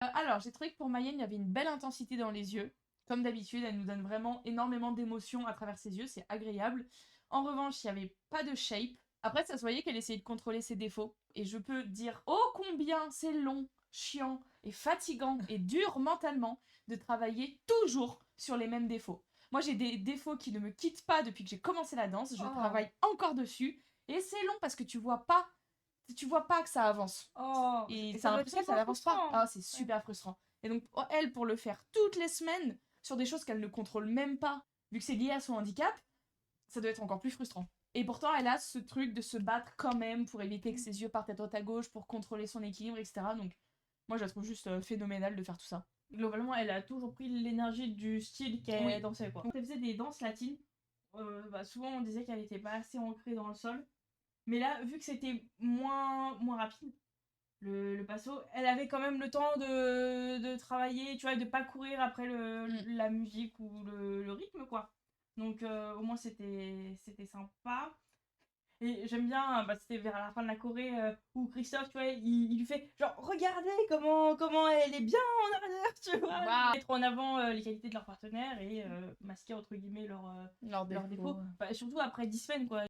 Alors, j'ai trouvé que pour Mayenne, il y avait une belle intensité dans les yeux. Comme d'habitude, elle nous donne vraiment énormément d'émotions à travers ses yeux, c'est agréable. En revanche, il n'y avait pas de shape. Après, ça se voyait qu'elle essayait de contrôler ses défauts. Et je peux dire ô combien c'est long, chiant et fatigant et dur mentalement de travailler toujours sur les mêmes défauts. Moi, j'ai des défauts qui ne me quittent pas depuis que j'ai commencé la danse. Je travaille encore dessus. Et c'est long parce que tu vois pas que ça avance. Oh, Et et t'as ça doit être l'impression que ça tellement n'avance pas. frustrant. Ah, c'est Ouais. super frustrant. Et donc, elle, pour le faire toutes les semaines, sur des choses qu'elle ne contrôle même pas, vu que c'est lié à son handicap, ça doit être encore plus frustrant. Et pourtant, elle a ce truc de se battre quand même pour éviter que ses yeux partent à droite à gauche, pour contrôler son équilibre, etc. Donc, moi, je la trouve juste phénoménale de faire tout ça. Globalement, elle a toujours pris l'énergie du style qu'elle Oui. dansait, quoi. Quand elle faisait des danses latines, souvent on disait qu'elle était pas assez ancrée dans le sol. Mais là, vu que c'était moins rapide, le passo, elle avait quand même le temps de travailler, tu vois, et de pas courir après Mm. la musique ou le rythme, quoi. Donc au moins c'était sympa. Et j'aime bien, c'était vers la fin de la Corée où Christophe, tu vois, il lui fait genre, regardez comment elle est bien en arrière, tu vois. Waouh. Mettre en avant les qualités de leur partenaire et masquer entre guillemets leurs Leur leurs défaut. défauts. Surtout après 10 semaines, quoi.